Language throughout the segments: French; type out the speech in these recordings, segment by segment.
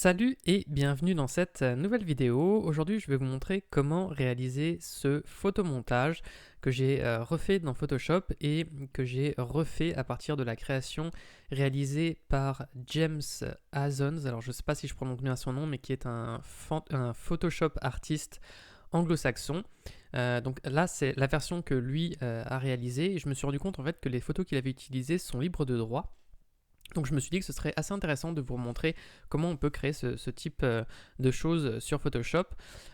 Salut et bienvenue dans cette nouvelle vidéo. Aujourd'hui, je vais vous montrer comment réaliser ce photomontage que j'ai refait dans Photoshop et que j'ai refait à partir de la création réalisée par James Azons. Alors, je ne sais pas si je prononce bien son nom, mais qui est un Photoshop artiste anglo-saxon. Donc là, c'est la version que lui a réalisée et je me suis rendu compte en fait que les photos qu'il avait utilisées sont libres de droit. Donc je me suis dit que ce serait assez intéressant de vous montrer comment on peut créer ce type de choses sur Photoshop.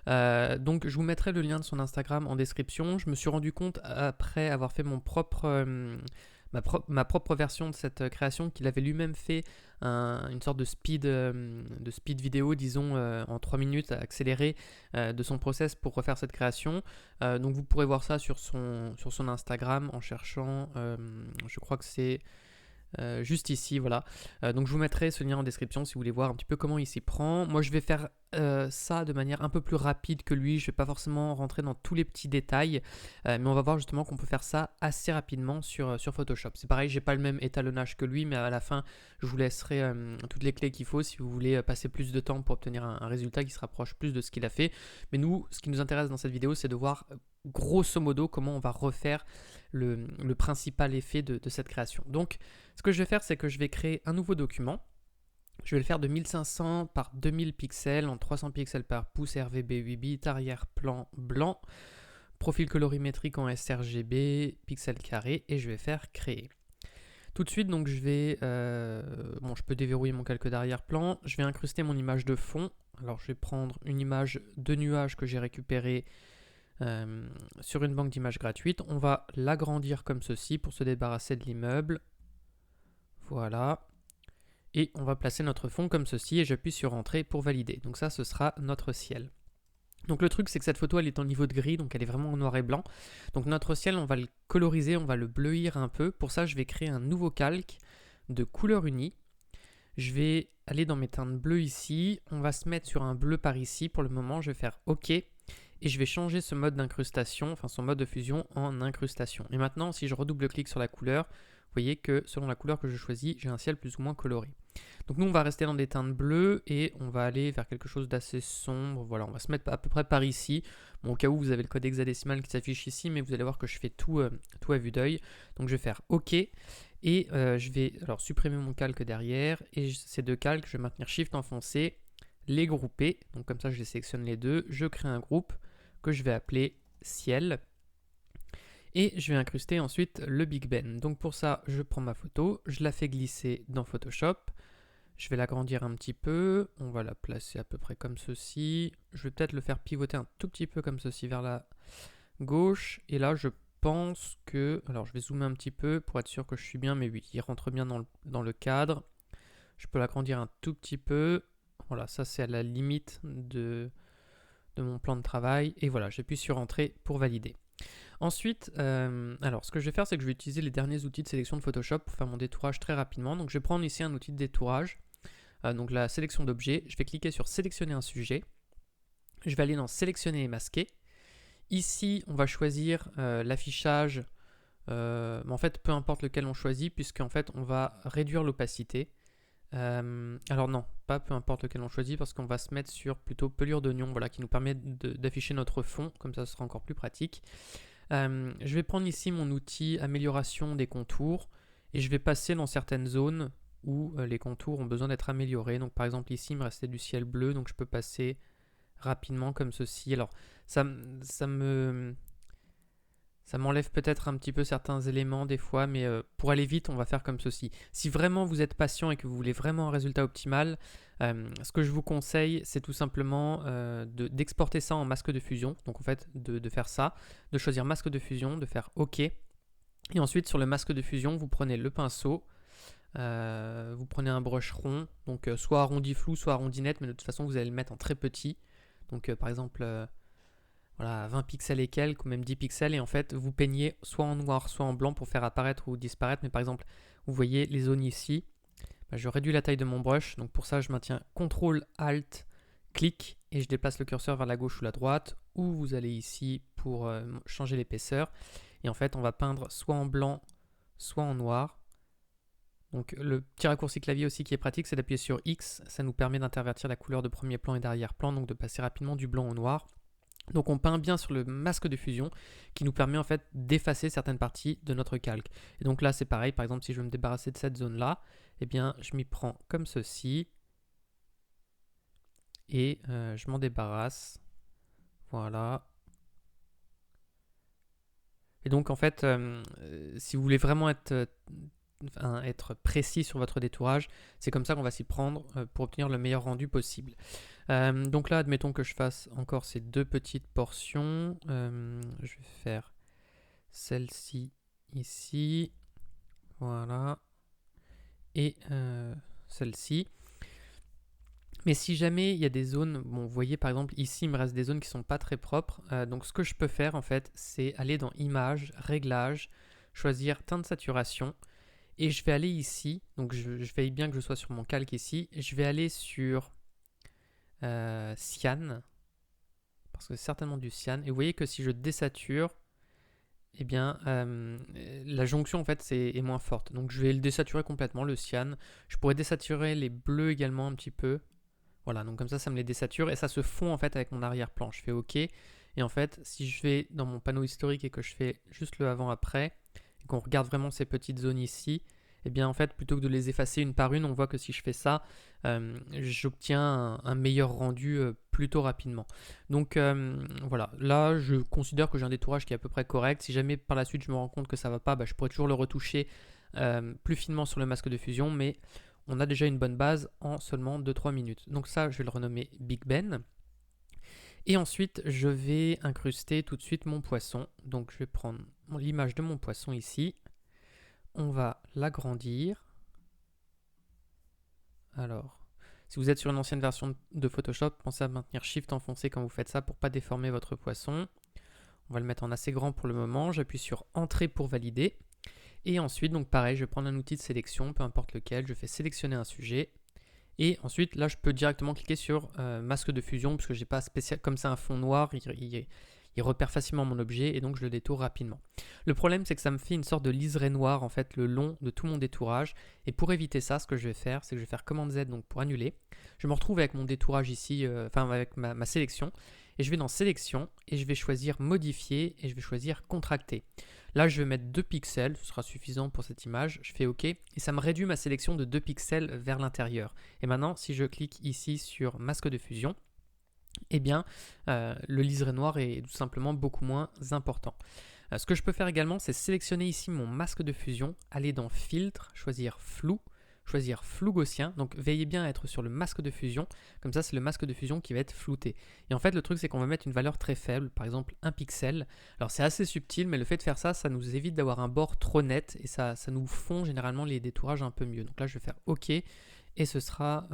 Donc je vous mettrai le lien de son Instagram en description. Je me suis rendu compte après avoir fait ma propre version de cette création qu'il avait lui-même fait une sorte de speed vidéo, disons en 3 minutes accéléré de son process pour refaire cette création. Donc vous pourrez voir ça sur son Instagram en cherchant, je crois que c'est juste ici, voilà. Donc je vous mettrai ce lien en description si vous voulez voir un petit peu comment il s'y prend. Moi je vais faire ça de manière un peu plus rapide que lui, je vais pas forcément rentrer dans tous les petits détails, mais on va voir justement qu'on peut faire ça assez rapidement sur Photoshop. C'est pareil, j'ai pas le même étalonnage que lui, mais à la fin je vous laisserai toutes les clés qu'il faut si vous voulez passer plus de temps pour obtenir un résultat qui se rapproche plus de ce qu'il a fait. Mais nous, ce qui nous intéresse dans cette vidéo, c'est de voir grosso modo comment on va refaire le principal effet de cette création. Donc ce que je vais faire, c'est que je vais créer un nouveau document. Je vais le faire de 1500 par 2000 pixels en 300 pixels par pouce RGB 8 bits, arrière-plan blanc, profil colorimétrique en sRGB, pixels carrés, et je vais faire créer. Tout de suite, donc je vais, je peux déverrouiller mon calque d'arrière-plan, je vais incruster mon image de fond. Alors je vais prendre une image de nuage que j'ai récupérée sur une banque d'images gratuite. On va l'agrandir comme ceci pour se débarrasser de l'immeuble. Voilà. Et on va placer notre fond comme ceci et j'appuie sur Entrée pour valider. Donc ça, ce sera notre ciel. Donc le truc, c'est que cette photo, elle est en niveau de gris, donc elle est vraiment en noir et blanc. Donc notre ciel, on va le coloriser, on va le bleuir un peu. Pour ça, je vais créer un nouveau calque de couleur unie. Je vais aller dans mes teintes bleues ici. On va se mettre sur un bleu par ici. Pour le moment, je vais faire OK. Et je vais changer ce mode d'incrustation, enfin son mode de fusion en incrustation. Et maintenant, si je redouble-clique sur la couleur, vous voyez que selon la couleur que je choisis, j'ai un ciel plus ou moins coloré. Donc nous, on va rester dans des teintes bleues et on va aller vers quelque chose d'assez sombre. Voilà, on va se mettre à peu près par ici. Bon, au cas où, vous avez le code hexadécimal qui s'affiche ici, mais vous allez voir que je fais tout à vue d'œil. Donc je vais faire OK. Et je vais alors supprimer mon calque derrière. Et ces deux calques, je vais maintenir Shift enfoncé, les grouper. Donc comme ça, je les sélectionne les deux. Je crée un groupe que je vais appeler ciel. Et je vais incruster ensuite le Big Ben. Donc pour ça, je prends ma photo, je la fais glisser dans Photoshop. Je vais l'agrandir un petit peu. On va la placer à peu près comme ceci. Je vais peut-être le faire pivoter un tout petit peu comme ceci vers la gauche. Et là, je pense que... Alors, je vais zoomer un petit peu pour être sûr que je suis bien. Mais oui, il rentre bien dans le cadre. Je peux l'agrandir un tout petit peu. Voilà, ça c'est à la limite de mon plan de travail. Et voilà, j'appuie sur Entrée pour valider. Ensuite, alors ce que je vais faire, c'est que je vais utiliser les derniers outils de sélection de Photoshop pour faire mon détourage très rapidement. Donc je vais prendre ici un outil de détourage, donc la sélection d'objets. Je vais cliquer sur sélectionner un sujet. Je vais aller dans sélectionner et masquer. Ici, on va choisir l'affichage, en fait peu importe lequel on choisit, puisqu'en fait on va réduire l'opacité. Alors non, pas peu importe lequel on choisit, parce qu'on va se mettre sur plutôt pelure d'oignon, voilà, qui nous permet d'afficher notre fond, comme ça ce sera encore plus pratique. Je vais prendre ici mon outil amélioration des contours et je vais passer dans certaines zones où les contours ont besoin d'être améliorés. Donc par exemple ici il me restait du ciel bleu, donc je peux passer rapidement comme ceci. Alors ça m'enlève peut-être un petit peu certains éléments des fois, mais pour aller vite, on va faire comme ceci. Si vraiment vous êtes patient et que vous voulez vraiment un résultat optimal, ce que je vous conseille, c'est tout simplement d'exporter ça en masque de fusion. Donc en fait, de faire ça, de choisir masque de fusion, de faire OK. Et ensuite, sur le masque de fusion, vous prenez le pinceau, vous prenez un brush rond, donc soit arrondi flou, soit arrondi net, mais de toute façon, vous allez le mettre en très petit. Donc par exemple... voilà, 20 pixels et quelques, ou même 10 pixels, et en fait, vous peignez soit en noir, soit en blanc pour faire apparaître ou disparaître. Mais par exemple, vous voyez les zones ici, je réduis la taille de mon brush, donc pour ça, je maintiens CTRL, ALT, clic, et je déplace le curseur vers la gauche ou la droite, ou vous allez ici pour changer l'épaisseur. Et en fait, on va peindre soit en blanc, soit en noir. Donc le petit raccourci clavier aussi qui est pratique, c'est d'appuyer sur X, ça nous permet d'intervertir la couleur de premier plan et d'arrière-plan, donc de passer rapidement du blanc au noir. Donc on peint bien sur le masque de fusion qui nous permet en fait d'effacer certaines parties de notre calque. Et donc là c'est pareil, par exemple si je veux me débarrasser de cette zone là, eh bien je m'y prends comme ceci et je m'en débarrasse. Voilà. Et donc en fait, si vous voulez vraiment être précis sur votre détourage, c'est comme ça qu'on va s'y prendre pour obtenir le meilleur rendu possible. Donc là, admettons que je fasse encore ces deux petites portions. Je vais faire celle-ci ici, voilà, et celle-ci. Mais si jamais il y a des zones, bon, vous voyez par exemple ici il me reste des zones qui sont pas très propres, donc ce que je peux faire en fait, c'est aller dans Images, Réglages, choisir Teint de saturation, et je vais aller ici, donc je veille bien que je sois sur mon calque ici, et je vais aller sur Cyan, parce que c'est certainement du cyan, et vous voyez que si je désature, eh bien la jonction en fait est moins forte, donc je vais le désaturer complètement, le cyan. Je pourrais désaturer les bleus également un petit peu. Voilà, donc comme ça me les désature et ça se fond en fait avec mon arrière-plan. Je fais OK. Et en fait, si je vais dans mon panneau historique et que je fais juste le avant-après, et qu'on regarde vraiment ces petites zones ici, eh bien en fait, plutôt que de les effacer une par une, on voit que si je fais ça, j'obtiens un meilleur rendu plutôt rapidement. Donc voilà, là je considère que j'ai un détourage qui est à peu près correct. Si jamais par la suite je me rends compte que ça ne va pas, je pourrais toujours le retoucher plus finement sur le masque de fusion, mais on a déjà une bonne base en seulement 2-3 minutes. Donc ça, je vais le renommer Big Ben. Et ensuite, je vais incruster tout de suite mon poisson. Donc je vais prendre l'image de mon poisson ici. On va l'agrandir. Alors, si vous êtes sur une ancienne version de Photoshop, pensez à maintenir Shift enfoncé quand vous faites ça pour ne pas déformer votre poisson. On va le mettre en assez grand pour le moment. J'appuie sur Entrée pour valider. Et ensuite, donc pareil, je vais prendre un outil de sélection, peu importe lequel, je fais sélectionner un sujet. Et ensuite, là, je peux directement cliquer sur masque de fusion, parce que j'ai pas spécial, comme c'est un fond noir, il repère facilement mon objet, et donc je le détourne rapidement. Le problème, c'est que ça me fait une sorte de liseré noir, en fait, le long de tout mon détourage. Et pour éviter ça, ce que je vais faire, c'est que je vais faire commande Z, donc pour annuler. Je me retrouve avec mon détourage ici, enfin avec ma sélection, et je vais dans sélection, et je vais choisir modifier, et je vais choisir contracter. Là, je vais mettre 2 pixels, ce sera suffisant pour cette image. Je fais OK et ça me réduit ma sélection de 2 pixels vers l'intérieur. Et maintenant, si je clique ici sur masque de fusion, eh bien, le liseré noir est tout simplement beaucoup moins important. Ce que je peux faire également, c'est sélectionner ici mon masque de fusion, aller dans Filtre, choisir Flou, choisir flou gaussien. Donc veillez bien à être sur le masque de fusion, comme ça c'est le masque de fusion qui va être flouté. Et en fait le truc c'est qu'on va mettre une valeur très faible, par exemple 1 pixel. Alors c'est assez subtil, mais le fait de faire ça, ça nous évite d'avoir un bord trop net et ça nous fond généralement les détourages un peu mieux. Donc là je vais faire OK et ce sera,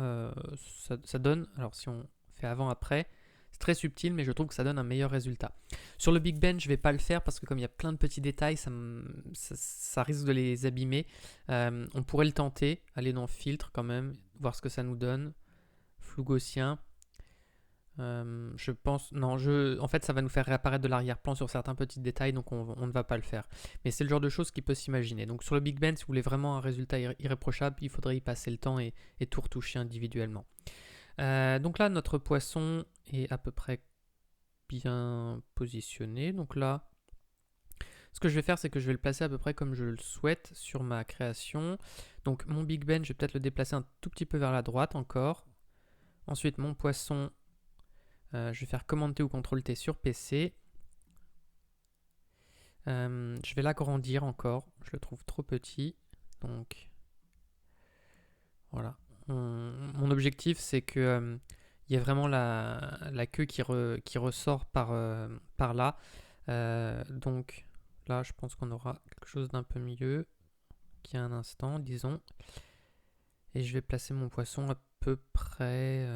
ça donne, alors si on fait avant-après, c'est très subtil, mais je trouve que ça donne un meilleur résultat. Sur le Big Ben, je ne vais pas le faire parce que comme il y a plein de petits détails, ça risque de les abîmer. On pourrait le tenter, aller dans Filtre quand même, voir ce que ça nous donne. Flou gaussien. Je pense... Non, en fait, ça va nous faire réapparaître de l'arrière-plan sur certains petits détails, donc on ne va pas le faire. Mais c'est le genre de choses qui peut s'imaginer. Donc sur le Big Ben, si vous voulez vraiment un résultat irréprochable, il faudrait y passer le temps et tout retoucher individuellement. Donc là, notre poisson est à peu près bien positionné. Donc là, ce que je vais faire, c'est que je vais le placer à peu près comme je le souhaite sur ma création. Donc mon Big Ben, je vais peut-être le déplacer un tout petit peu vers la droite encore. Ensuite, mon poisson, je vais faire Command T ou Ctrl T sur PC. Je vais l'agrandir encore. Je le trouve trop petit. Donc voilà. Mon objectif, c'est que il y a vraiment la queue qui ressort par là. Donc là, je pense qu'on aura quelque chose d'un peu mieux qui a un instant, disons. Et je vais placer mon poisson à peu près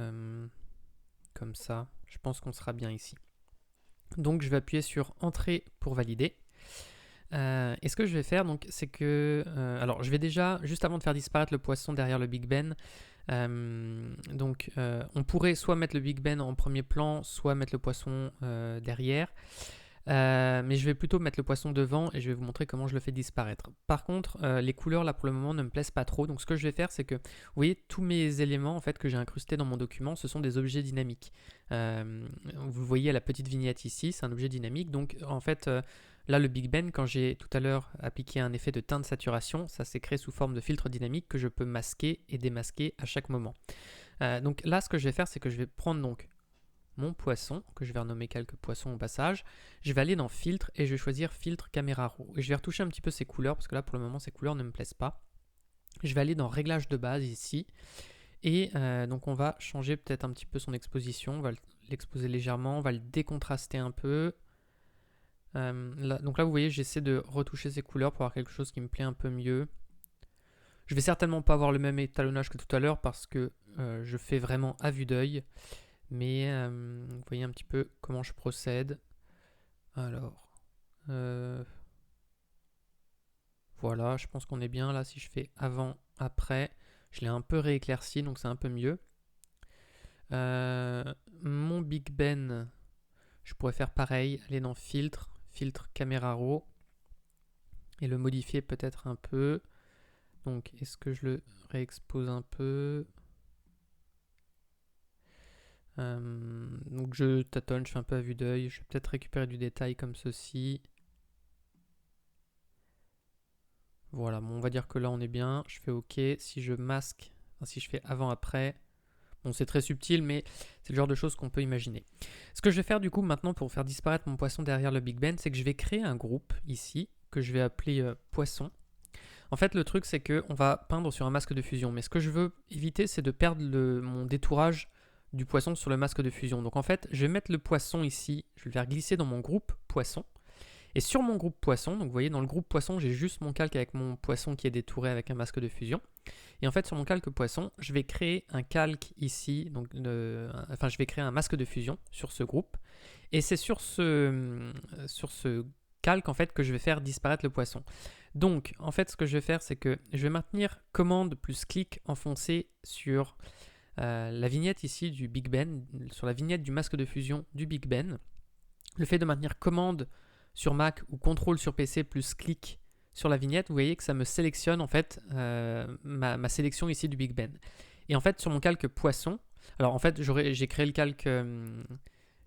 comme ça. Je pense qu'on sera bien ici. Donc je vais appuyer sur Entrée pour valider. Et ce que je vais faire, donc, c'est que... alors, je vais déjà, juste avant de faire disparaître le poisson derrière le Big Ben, on pourrait soit mettre le Big Ben en premier plan, soit mettre le poisson derrière. Mais je vais plutôt mettre le poisson devant et je vais vous montrer comment je le fais disparaître. Par contre, les couleurs là pour le moment ne me plaisent pas trop. Donc ce que je vais faire, c'est que, vous voyez, tous mes éléments en fait que j'ai incrustés dans mon document, ce sont des objets dynamiques. Vous voyez la petite vignette ici, c'est un objet dynamique. Donc en fait, là le Big Ben, quand j'ai tout à l'heure appliqué un effet de teinte saturation, ça s'est créé sous forme de filtre dynamique que je peux masquer et démasquer à chaque moment. Donc là, ce que je vais faire, c'est que je vais prendre donc mon poisson, que je vais renommer quelques poissons au passage. Je vais aller dans filtre et je vais choisir filtre caméra raw. Et je vais retoucher un petit peu ces couleurs parce que là pour le moment ces couleurs ne me plaisent pas. Je vais aller dans réglage de base ici. Et donc on va changer peut-être un petit peu son exposition. On va l'exposer légèrement, on va le décontraster un peu. Donc là vous voyez j'essaie de retoucher ces couleurs pour avoir quelque chose qui me plaît un peu mieux. Je vais certainement pas avoir le même étalonnage que tout à l'heure parce que je fais vraiment à vue d'œil. Mais vous voyez un petit peu comment je procède. Alors, voilà, je pense qu'on est bien là. Si je fais avant, après, je l'ai un peu rééclairci, donc c'est un peu mieux. Mon Big Ben, je pourrais faire pareil, aller dans filtre, filtre caméra raw, et le modifier peut-être un peu. Donc, est-ce que je le réexpose un peu ? Donc je tâtonne, je fais un peu à vue d'œil. Je vais peut-être récupérer du détail comme ceci. Voilà, bon, on va dire que là on est bien. Je fais OK. Si je masque, enfin, si je fais avant-après, bon c'est très subtil mais c'est le genre de choses qu'on peut imaginer. Ce que je vais faire du coup maintenant pour faire disparaître mon poisson derrière le Big Ben, c'est que je vais créer un groupe ici que je vais appeler poisson. En fait le truc c'est qu'on va peindre sur un masque de fusion. Mais ce que je veux éviter c'est de perdre mon détourage du poisson sur le masque de fusion. Donc en fait, je vais mettre le poisson ici, je vais le faire glisser dans mon groupe poisson. Et sur mon groupe poisson, donc vous voyez dans le groupe poisson, j'ai juste mon calque avec mon poisson qui est détouré avec un masque de fusion. Et en fait, sur mon calque poisson, je vais créer un calque ici, donc je vais créer un masque de fusion sur ce groupe. Et c'est sur ce calque en fait que je vais faire disparaître le poisson. Donc en fait, ce que je vais faire, c'est que je vais maintenir commande plus clic enfoncé sur la vignette ici du Big Ben, sur la vignette du masque de fusion du Big Ben. Le fait de maintenir commande sur Mac ou contrôle sur PC plus clic sur la vignette, vous voyez que ça me sélectionne en fait ma sélection ici du Big Ben. Et en fait sur mon calque poisson, alors en fait j'ai créé le calque,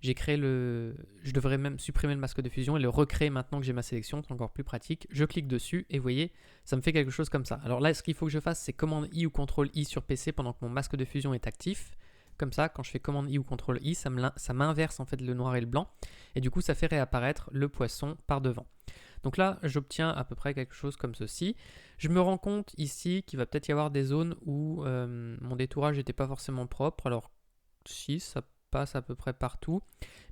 je devrais même supprimer le masque de fusion et le recréer maintenant que j'ai ma sélection, c'est encore plus pratique. Je clique dessus et vous voyez, ça me fait quelque chose comme ça. Alors là, ce qu'il faut que je fasse, c'est commande I ou contrôle I sur PC pendant que mon masque de fusion est actif. Comme ça, quand je fais commande I ou contrôle I, ça m'inverse en fait le noir et le blanc. Et du coup, ça fait réapparaître le poisson par devant. Donc là, j'obtiens à peu près quelque chose comme ceci. Je me rends compte ici qu'il va peut-être y avoir des zones où mon détourage n'était pas forcément propre. Alors si, ça passe à peu près partout.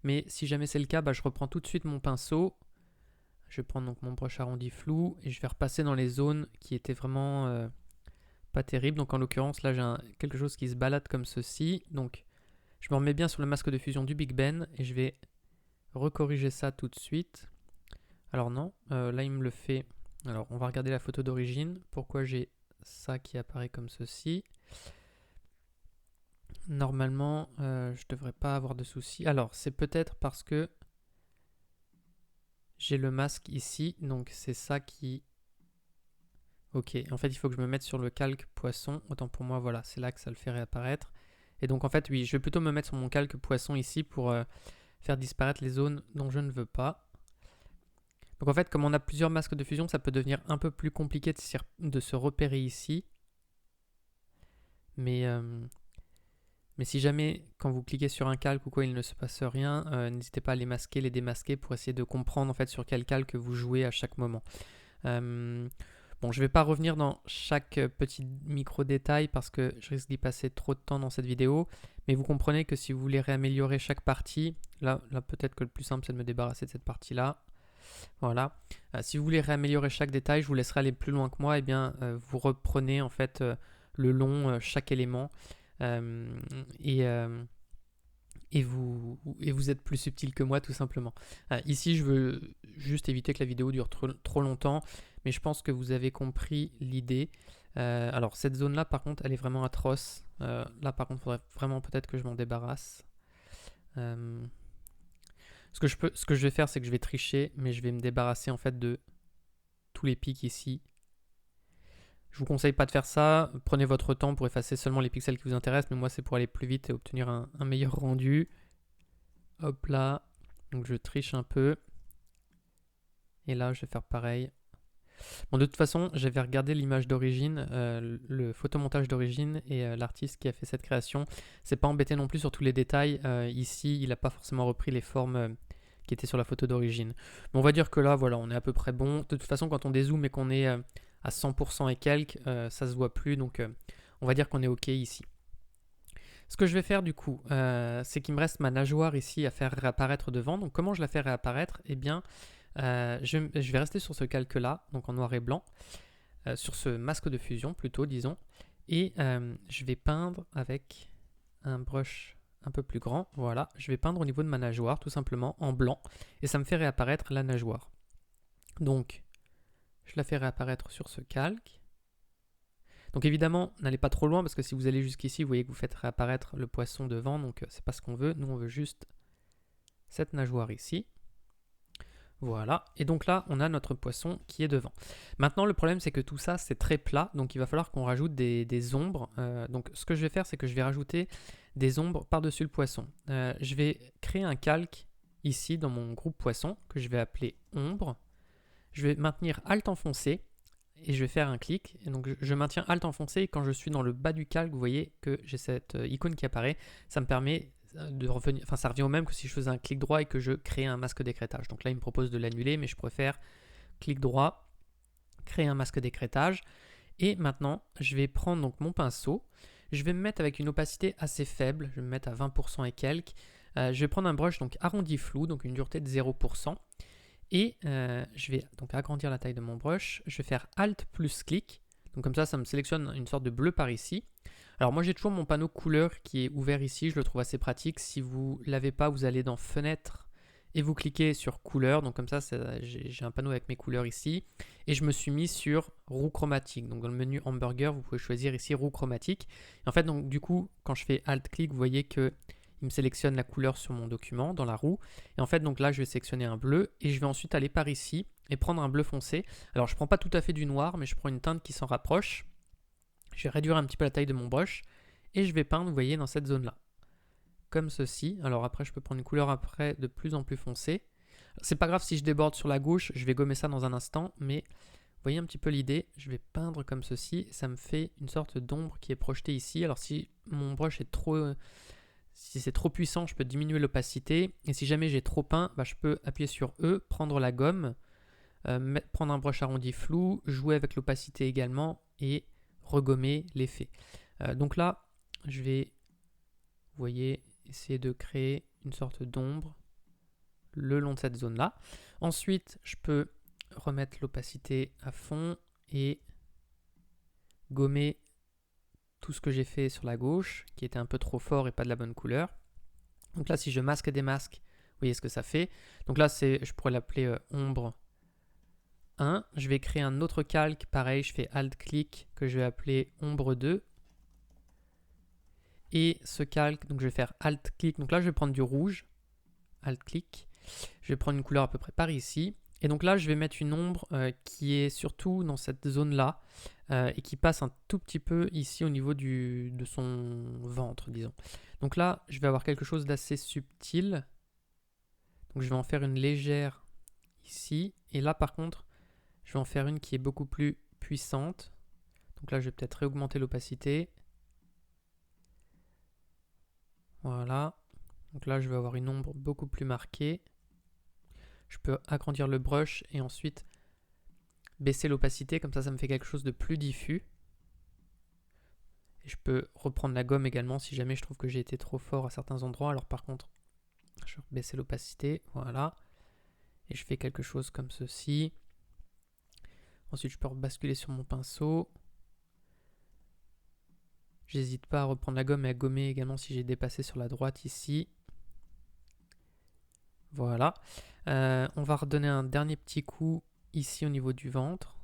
Mais si jamais c'est le cas, je reprends tout de suite mon pinceau. Je vais prendre donc mon brush arrondi flou et je vais repasser dans les zones qui étaient vraiment pas terribles. Donc en l'occurrence, là j'ai quelque chose qui se balade comme ceci. Donc je me remets bien sur le masque de fusion du Big Ben et je vais recorriger ça tout de suite. Alors non, là il me le fait. Alors on va regarder la photo d'origine. Pourquoi j'ai ça qui apparaît comme ceci ? Normalement, je devrais pas avoir de soucis. Alors c'est peut-être parce que j'ai le masque ici, donc c'est ça qui... Ok, en fait il faut que je me mette sur le calque poisson. Autant pour moi, voilà, c'est là que ça le fait réapparaître. Et donc en fait, oui, je vais plutôt me mettre sur mon calque poisson ici pour faire disparaître les zones dont je ne veux pas. Donc en fait, comme on a plusieurs masques de fusion, ça peut devenir un peu plus compliqué de se repérer ici. Mais si jamais, quand vous cliquez sur un calque ou quoi, il ne se passe rien, n'hésitez pas à les masquer, les démasquer pour essayer de comprendre en fait sur quel calque vous jouez à chaque moment. Bon, je ne vais pas revenir dans chaque petit micro-détail parce que je risque d'y passer trop de temps dans cette vidéo. Mais vous comprenez que si vous voulez réaméliorer chaque partie, là peut-être que le plus simple c'est de me débarrasser de cette partie-là. Voilà. Si vous voulez réaméliorer chaque détail, je vous laisserai aller plus loin que moi. Et bien, vous reprenez en fait le long, chaque élément. Et vous êtes plus subtil que moi tout simplement. Ici je veux juste éviter que la vidéo dure trop longtemps, mais je pense que vous avez compris l'idée. Alors cette zone là par contre elle est vraiment atroce. Là par contre il faudrait vraiment peut-être que je m'en débarrasse. Ce que je vais faire, c'est que je vais tricher, mais je vais me débarrasser en fait de tous les pics ici. Je vous conseille pas de faire ça. Prenez votre temps pour effacer seulement les pixels qui vous intéressent, mais moi c'est pour aller plus vite et obtenir un meilleur rendu. Hop là. Donc je triche un peu. Et là, je vais faire pareil. Bon, de toute façon, j'avais regardé l'image d'origine, le photomontage d'origine et l'artiste qui a fait cette création. C'est pas embêté non plus sur tous les détails. Ici, il n'a pas forcément repris les formes qui étaient sur la photo d'origine. Mais on va dire que là, voilà, on est à peu près bon. De toute façon, quand on dézoome et qu'on est à 100% et quelques, ça se voit plus. Donc, on va dire qu'on est OK ici. Ce que je vais faire du coup, c'est qu'il me reste ma nageoire ici à faire réapparaître devant. Donc, comment je la fais réapparaître? Eh bien, je vais rester sur ce calque là, donc en noir et blanc, sur ce masque de fusion plutôt disons, et je vais peindre avec un brush un peu plus grand, voilà, je vais peindre au niveau de ma nageoire tout simplement en blanc, et ça me fait réapparaître la nageoire. Donc je la fais réapparaître sur ce calque. Donc évidemment, n'allez pas trop loin parce que si vous allez jusqu'ici, vous voyez que vous faites réapparaître le poisson devant, donc c'est pas ce qu'on veut. Nous on veut juste cette nageoire ici. Voilà, et donc là, on a notre poisson qui est devant. Maintenant, le problème, c'est que tout ça, c'est très plat, donc il va falloir qu'on rajoute des ombres. Donc ce que je vais faire, c'est que je vais rajouter des ombres par-dessus le poisson. Je vais créer un calque ici dans mon groupe poisson, que je vais appeler ombre. Je vais maintenir Alt enfoncé, et je vais faire un clic. Et donc je maintiens Alt enfoncé, et quand je suis dans le bas du calque, vous voyez que j'ai cette icône qui apparaît. Ça me permet de revenir, enfin ça revient au même que si je faisais un clic droit et que je créais un masque d'écrêtage. Donc là il me propose de l'annuler, mais je préfère clic droit, créer un masque d'écrêtage. Et maintenant je vais prendre donc mon pinceau, je vais me mettre avec une opacité assez faible, je vais me mettre à 20% et quelques. Je vais prendre un brush donc arrondi flou, donc une dureté de 0%. Et je vais donc agrandir la taille de mon brush, je vais faire Alt plus clic. Donc comme ça me sélectionne une sorte de bleu par ici. Alors moi j'ai toujours mon panneau couleur qui est ouvert ici, je le trouve assez pratique. Si vous ne l'avez pas, vous allez dans Fenêtre et vous cliquez sur couleur. Donc comme ça j'ai un panneau avec mes couleurs ici. Et je me suis mis sur roue chromatique. Donc dans le menu hamburger, vous pouvez choisir ici roue chromatique. Et en fait donc du coup quand je fais Alt clic, vous voyez que il me sélectionne la couleur sur mon document dans la roue. Et en fait donc là je vais sélectionner un bleu et je vais ensuite aller par ici et prendre un bleu foncé. Alors je ne prends pas tout à fait du noir, mais je prends une teinte qui s'en rapproche. Je vais réduire un petit peu la taille de mon brush et je vais peindre, vous voyez, dans cette zone-là. Comme ceci. Alors après, je peux prendre une couleur après de plus en plus foncée. C'est pas grave si je déborde sur la gauche, je vais gommer ça dans un instant, mais vous voyez un petit peu l'idée. Je vais peindre comme ceci, ça me fait une sorte d'ombre qui est projetée ici. Alors si mon brush est trop... Si c'est trop puissant, je peux diminuer l'opacité. Et si jamais j'ai trop peint, je peux appuyer sur E, prendre la gomme, prendre un brush arrondi flou, jouer avec l'opacité également et regommer l'effet. Donc là, je vais, vous voyez, essayer de créer une sorte d'ombre le long de cette zone-là. Ensuite, je peux remettre l'opacité à fond et gommer tout ce que j'ai fait sur la gauche, qui était un peu trop fort et pas de la bonne couleur. Donc là, si je masque et démasque, vous voyez ce que ça fait. Donc là, je pourrais l'appeler ombre 1. Je vais créer un autre calque, pareil, je fais Alt-clic, que je vais appeler ombre 2. Et ce calque, donc je vais faire Alt-clic, donc là je vais prendre du rouge, Alt-clic, je vais prendre une couleur à peu près par ici. Et donc là, je vais mettre une ombre qui est surtout dans cette zone-là et qui passe un tout petit peu ici au niveau de son ventre, disons. Donc là, je vais avoir quelque chose d'assez subtil. Donc je vais en faire une légère ici. Et là, par contre, je vais en faire une qui est beaucoup plus puissante. Donc là, je vais peut-être réaugmenter l'opacité. Voilà. Donc là, je vais avoir une ombre beaucoup plus marquée. Je peux agrandir le brush et ensuite baisser l'opacité. Comme ça me fait quelque chose de plus diffus. Et je peux reprendre la gomme également si jamais je trouve que j'ai été trop fort à certains endroits. Alors par contre, je vais baisser l'opacité. Voilà. Et je fais quelque chose comme ceci. Ensuite, je peux basculer sur mon pinceau. J'hésite pas à reprendre la gomme et à gommer également si j'ai dépassé sur la droite ici. Voilà. On va redonner un dernier petit coup ici au niveau du ventre.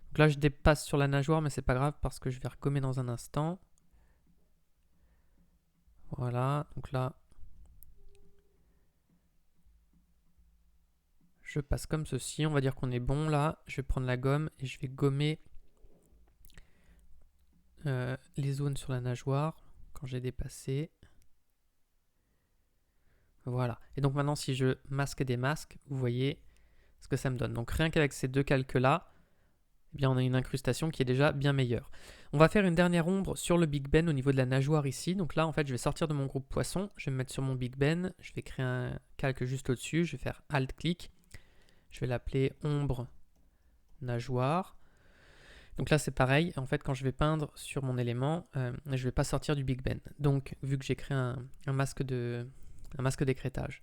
Donc là, je dépasse sur la nageoire, mais c'est pas grave parce que je vais regommer dans un instant. Voilà. Donc là, je passe comme ceci. On va dire qu'on est bon là. Je vais prendre la gomme et je vais gommer les zones sur la nageoire quand j'ai dépassé. Voilà. Et donc maintenant, si je masque et démasque, vous voyez ce que ça me donne. Donc rien qu'avec ces deux calques-là, eh bien, on a une incrustation qui est déjà bien meilleure. On va faire une dernière ombre sur le Big Ben au niveau de la nageoire ici. Donc là, en fait, je vais sortir de mon groupe poisson. Je vais me mettre sur mon Big Ben. Je vais créer un calque juste au-dessus. Je vais faire Alt-clic. Je vais l'appeler ombre nageoire. Donc là, c'est pareil. En fait, quand je vais peindre sur mon élément, je ne vais pas sortir du Big Ben. Donc, vu que j'ai créé un masque d'écrêtage.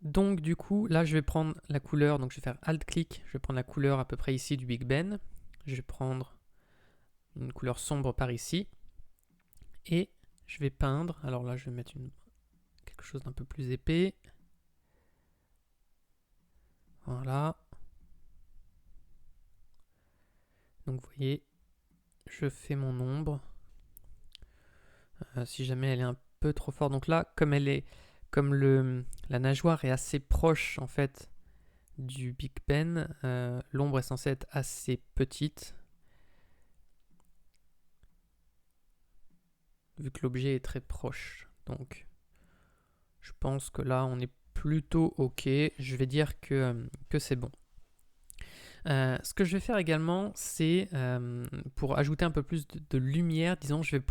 Donc, du coup, là, je vais prendre la couleur. Donc, je vais faire Alt-clic. Je vais prendre la couleur à peu près ici du Big Ben. Je vais prendre une couleur sombre par ici. Et je vais peindre. Alors là, je vais mettre quelque chose d'un peu plus épais. Voilà. Donc, vous voyez, je fais mon ombre. Si jamais elle est un peu trop forte. Donc là, comme la nageoire est assez proche en fait du Big Ben, l'ombre est censée être assez petite. Vu que l'objet est très proche. Donc je pense que là on est plutôt ok. Je vais dire que c'est bon. Ce que je vais faire également, c'est pour ajouter un peu plus de lumière, disons, je vais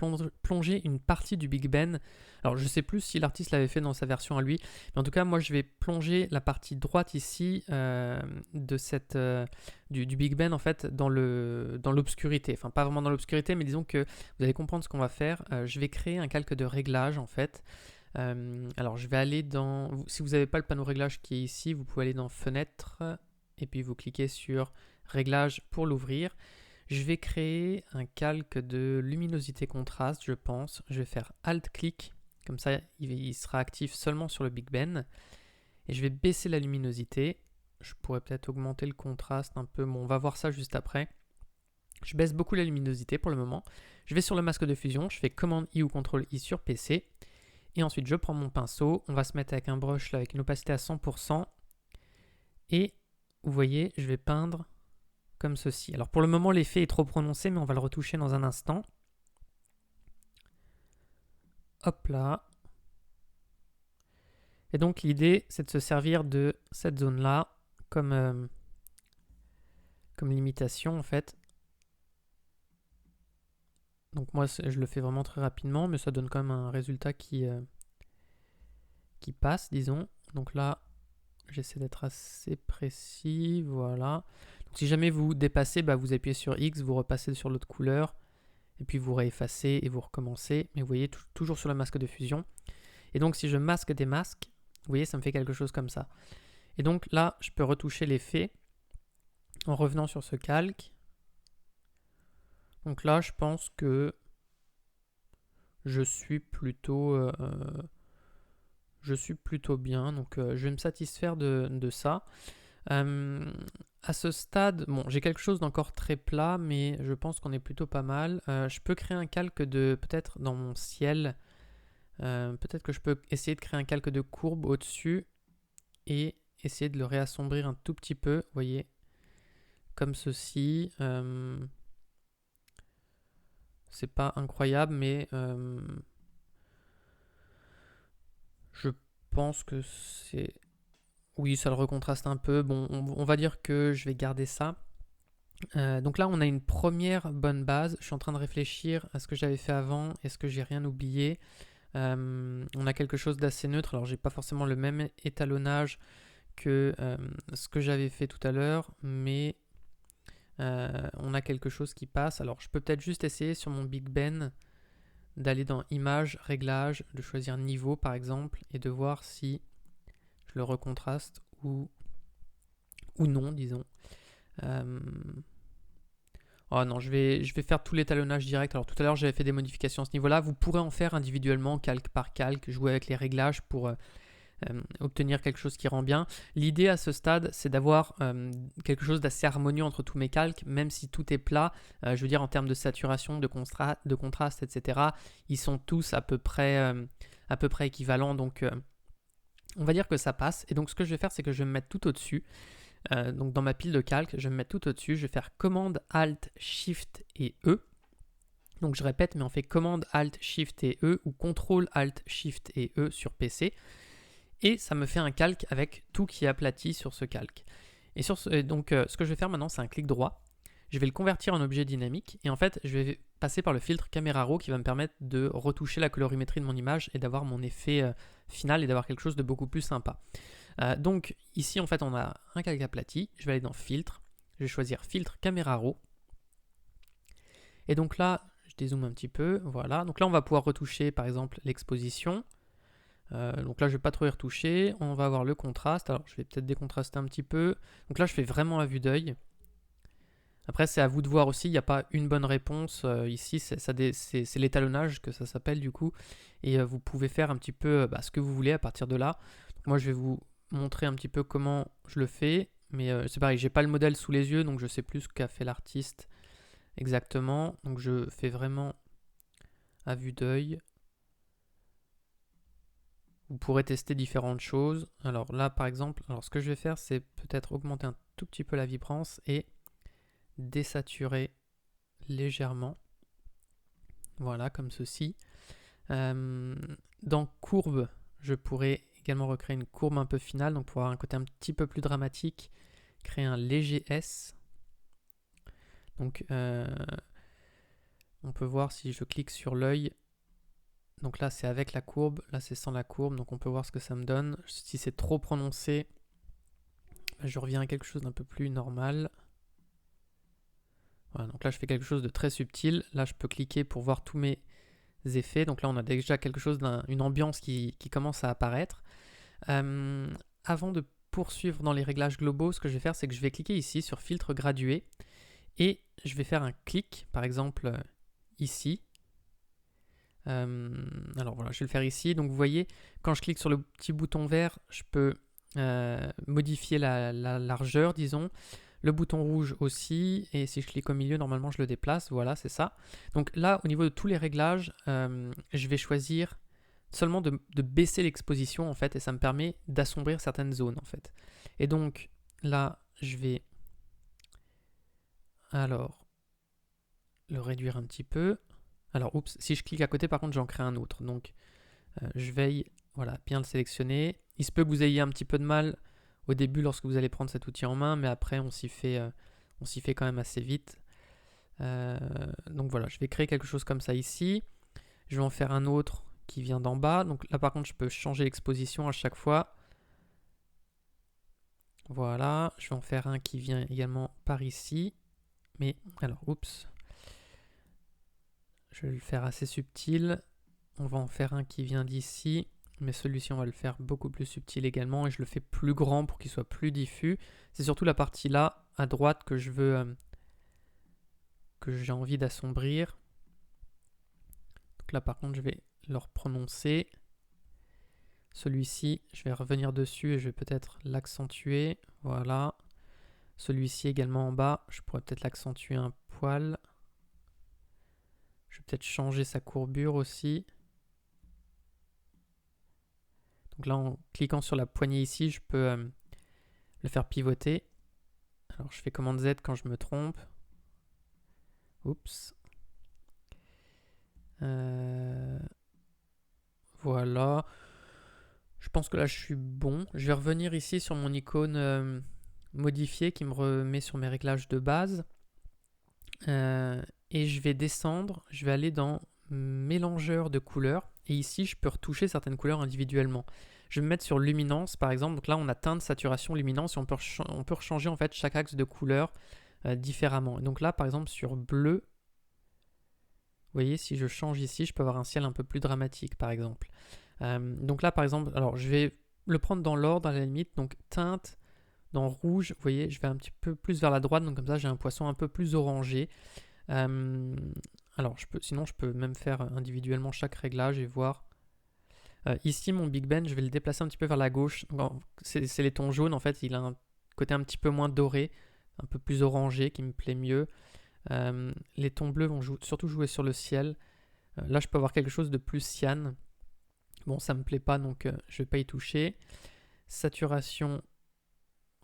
plonger une partie du Big Ben. Alors, je ne sais plus si l'artiste l'avait fait dans sa version à lui, mais en tout cas, moi, je vais plonger la partie droite ici du Big Ben, en fait, dans l'obscurité. Enfin, pas vraiment dans l'obscurité, mais disons que vous allez comprendre ce qu'on va faire. Je vais créer un calque de réglage, en fait. Alors, je vais aller dans... Si vous n'avez pas le panneau réglage qui est ici, vous pouvez aller dans Fenêtre... Et puis vous cliquez sur Réglages pour l'ouvrir. Je vais créer un calque de luminosité contraste, je pense. Je vais faire Alt-clic, comme ça il sera actif seulement sur le Big Ben. Et je vais baisser la luminosité. Je pourrais peut-être augmenter le contraste un peu. Bon, on va voir ça juste après. Je baisse beaucoup la luminosité pour le moment. Je vais sur le masque de fusion, je fais Command-I ou Ctrl-I sur PC. Et ensuite je prends mon pinceau. On va se mettre avec un brush là, avec une opacité à 100%. Et vous voyez, je vais peindre comme ceci. Alors pour le moment, l'effet est trop prononcé, mais on va le retoucher dans un instant. Hop là. Et donc l'idée, c'est de se servir de cette zone-là comme limitation en fait. Donc moi, je le fais vraiment très rapidement, mais ça donne quand même un résultat qui passe, disons. Donc là, j'essaie d'être assez précis, voilà. Donc si jamais vous dépassez, vous appuyez sur X, vous repassez sur l'autre couleur, et puis vous réeffacez et vous recommencez. Mais vous voyez, toujours sur le masque de fusion. Et donc si je masque des masques, vous voyez, ça me fait quelque chose comme ça. Et donc là, je peux retoucher l'effet en revenant sur ce calque. Donc là, je pense que je suis plutôt bien. Donc je vais me satisfaire de ça. À ce stade, bon, j'ai quelque chose d'encore très plat, mais je pense qu'on est plutôt pas mal. Je peux créer un calque peut-être dans mon ciel. Peut-être que je peux essayer de créer un calque de courbe au-dessus et essayer de le réassombrir un tout petit peu. Vous voyez, comme ceci. C'est pas incroyable, mais je pense que c'est... Oui, ça le recontraste un peu. Bon, on va dire que je vais garder ça. Donc là, on a une première bonne base. Je suis en train de réfléchir à ce que j'avais fait avant. Est-ce que j'ai rien oublié? On a quelque chose d'assez neutre. Alors, j'ai pas forcément le même étalonnage que ce que j'avais fait tout à l'heure, mais on a quelque chose qui passe. Alors, je peux peut-être juste essayer sur mon Big Ben d'aller dans Images, Réglages, de choisir Niveau par exemple, et de voir si je le recontraste ou non, disons. Oh non, je vais faire tout l'étalonnage direct. Alors tout à l'heure, j'avais fait des modifications à ce niveau-là. Vous pourrez en faire individuellement, calque par calque, jouer avec les réglages pour obtenir quelque chose qui rend bien. L'idée à ce stade, c'est d'avoir quelque chose d'assez harmonieux entre tous mes calques, même si tout est plat. Je veux dire, en termes de saturation, de contraste, etc., ils sont tous à peu près équivalents. Donc on va dire que ça passe. Et donc ce que je vais faire, c'est que je vais me mettre tout au-dessus. Donc dans ma pile de calque, je vais me mettre tout au-dessus. Je vais faire commande Alt Shift et E. Donc je répète, mais on fait commande Alt Shift et E ou contrôle Alt Shift et E sur PC. Et ça me fait un calque avec tout qui est aplati sur ce calque. Et donc ce que je vais faire maintenant, c'est un clic droit. Je vais le convertir en objet dynamique. Et en fait, je vais passer par le filtre Camera Raw qui va me permettre de retoucher la colorimétrie de mon image et d'avoir mon effet final et d'avoir quelque chose de beaucoup plus sympa. Donc ici, en fait, on a un calque aplati. Je vais aller dans Filtre. Je vais choisir Filtre Camera Raw. Et donc là, je dézoome un petit peu. Voilà. Donc là, on va pouvoir retoucher, par exemple, l'exposition. Donc là, je ne vais pas trop y retoucher. On va avoir le contraste. Alors, je vais peut-être décontraster un petit peu. Donc là, je fais vraiment à vue d'œil. Après, c'est à vous de voir aussi. Il n'y a pas une bonne réponse. Ici, c'est l'étalonnage que ça s'appelle du coup. Et vous pouvez faire un petit peu ce que vous voulez à partir de là. Donc, moi, je vais vous montrer un petit peu comment je le fais. Mais c'est pareil, j'ai pas le modèle sous les yeux. Donc, je sais plus ce qu'a fait l'artiste exactement. Donc, je fais vraiment à vue d'œil. Vous pourrez tester différentes choses. Alors là, par exemple, ce que je vais faire, c'est peut-être augmenter un tout petit peu la vibrance et désaturer légèrement. Voilà, comme ceci. Dans courbe, je pourrais également recréer une courbe un peu finale, donc pour avoir un côté un petit peu plus dramatique, créer un léger S. Donc, on peut voir si je clique sur l'œil. Donc là, c'est avec la courbe, là, c'est sans la courbe, donc on peut voir ce que ça me donne. Si c'est trop prononcé, je reviens à quelque chose d'un peu plus normal. Voilà, donc là, je fais quelque chose de très subtil. Là, je peux cliquer pour voir tous mes effets. Donc là, on a déjà quelque chose une ambiance qui commence à apparaître. Avant de poursuivre dans les réglages globaux, ce que je vais faire, c'est que je vais cliquer ici sur filtre gradué et je vais faire un clic, par exemple ici. Alors voilà, je vais le faire ici. Donc vous voyez, quand je clique sur le petit bouton vert, je peux modifier la largeur, disons. Le bouton rouge aussi, et si je clique au milieu, normalement je le déplace, voilà, c'est ça. Donc là, au niveau de tous les réglages, je vais choisir seulement de baisser l'exposition, en fait, et ça me permet d'assombrir certaines zones, en fait. Et donc, là, je vais alors le réduire un petit peu. Alors, oups, si je clique à côté, par contre, j'en crée un autre. Donc, je veille, voilà, bien le sélectionner. Il se peut que vous ayez un petit peu de mal au début lorsque vous allez prendre cet outil en main, mais après on s'y fait quand même assez vite. Donc voilà, je vais créer quelque chose comme ça ici. Je vais en faire un autre qui vient d'en bas. Donc là par contre je peux changer l'exposition à chaque fois. Voilà, je vais en faire un qui vient également par ici. Mais alors, oups. Je vais le faire assez subtil. On va en faire un qui vient d'ici. Mais celui-ci, on va le faire beaucoup plus subtil également. Et je le fais plus grand pour qu'il soit plus diffus. C'est surtout la partie là, à droite, que je veux... que j'ai envie d'assombrir. Donc là, par contre, je vais le prononcer. Celui-ci, je vais revenir dessus et je vais peut-être l'accentuer. Voilà. Celui-ci également en bas, je pourrais peut-être l'accentuer un poil. Je vais peut-être changer sa courbure aussi. Donc là, en cliquant sur la poignée ici, je peux le faire pivoter. Alors, je fais commande Z quand je me trompe. Oups. Voilà. Je pense que là, je suis bon. Je vais revenir ici sur mon icône modifiée qui me remet sur mes réglages de base. Et je vais descendre. Je vais aller dans mélangeur de couleurs. Et ici, je peux retoucher certaines couleurs individuellement. Je vais me mettre sur luminance, par exemple. Donc là, on a teinte, saturation, luminance. Et on peut rechanger en fait chaque axe de couleur différemment. Et donc là, par exemple, sur bleu, vous voyez, si je change ici, je peux avoir un ciel un peu plus dramatique, par exemple. Donc là, par exemple, alors je vais le prendre dans l'ordre à la limite. Donc teinte, dans rouge, vous voyez, je vais un petit peu plus vers la droite. Donc comme ça, j'ai un poisson un peu plus orangé. Alors, sinon, je peux même faire individuellement chaque réglage et voir. Ici, mon Big Ben, je vais le déplacer un petit peu vers la gauche. C'est les tons jaunes, en fait, il a un côté un petit peu moins doré, un peu plus orangé, qui me plaît mieux. Les tons bleus vont surtout jouer sur le ciel. Là, je peux avoir quelque chose de plus cyan. Bon, ça me plaît pas, donc je vais pas y toucher. Saturation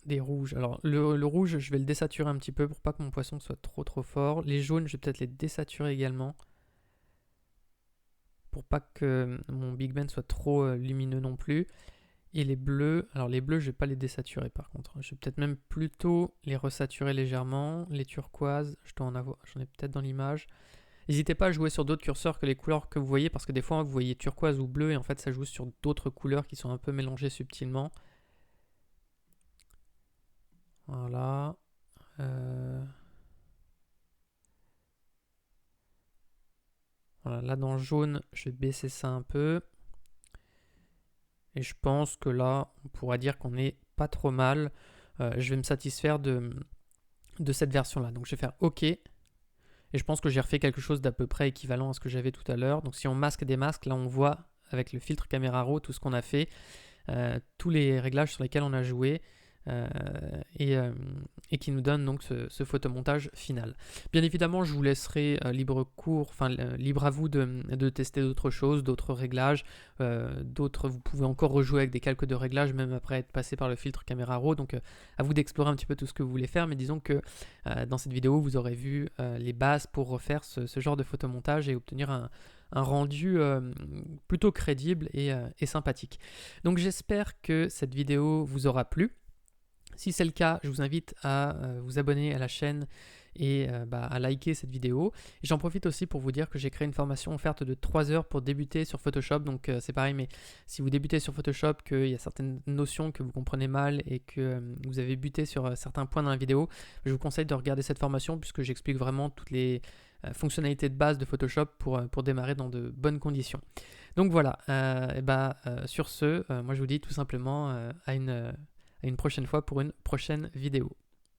des rouges. Alors, le rouge, je vais le désaturer un petit peu pour pas que mon poisson soit trop fort. Les jaunes, je vais peut-être les désaturer également. Pour pas que mon Big Ben soit trop lumineux non plus. Et les bleus, alors les bleus, je vais pas les désaturer par contre. Je vais peut-être même plutôt les resaturer légèrement. Les turquoises, je dois en avoir, j'en ai peut-être dans l'image. N'hésitez pas à jouer sur d'autres curseurs que les couleurs que vous voyez, parce que des fois vous voyez turquoise ou bleu et en fait ça joue sur d'autres couleurs qui sont un peu mélangées subtilement. Voilà. Voilà, là dans le jaune, je vais baisser ça un peu. Et je pense que là, on pourra dire qu'on est pas trop mal. Je vais me satisfaire de cette version-là. Donc je vais faire OK. Et je pense que j'ai refait quelque chose d'à peu près équivalent à ce que j'avais tout à l'heure. Donc si on masque des masques, là on voit avec le filtre caméra raw tout ce qu'on a fait. Tous les réglages sur lesquels on a joué. Et qui nous donne donc ce photomontage final. Bien évidemment, je vous laisserai libre à vous de tester d'autres choses, d'autres réglages, vous pouvez encore rejouer avec des calques de réglage même après être passé par le filtre caméra raw, donc à vous d'explorer un petit peu tout ce que vous voulez faire, mais disons que dans cette vidéo, vous aurez vu les bases pour refaire ce genre de photomontage et obtenir un rendu plutôt crédible et sympathique. Donc j'espère que cette vidéo vous aura plu. Si c'est le cas, je vous invite à vous abonner à la chaîne et à liker cette vidéo. Et j'en profite aussi pour vous dire que j'ai créé une formation offerte de 3 heures pour débuter sur Photoshop. Donc c'est pareil, mais si vous débutez sur Photoshop, qu'il y a certaines notions que vous comprenez mal et que vous avez buté sur certains points dans la vidéo, je vous conseille de regarder cette formation puisque j'explique vraiment toutes les fonctionnalités de base de Photoshop pour démarrer dans de bonnes conditions. Donc voilà, sur ce, moi je vous dis tout simplement à une prochaine fois pour une prochaine vidéo.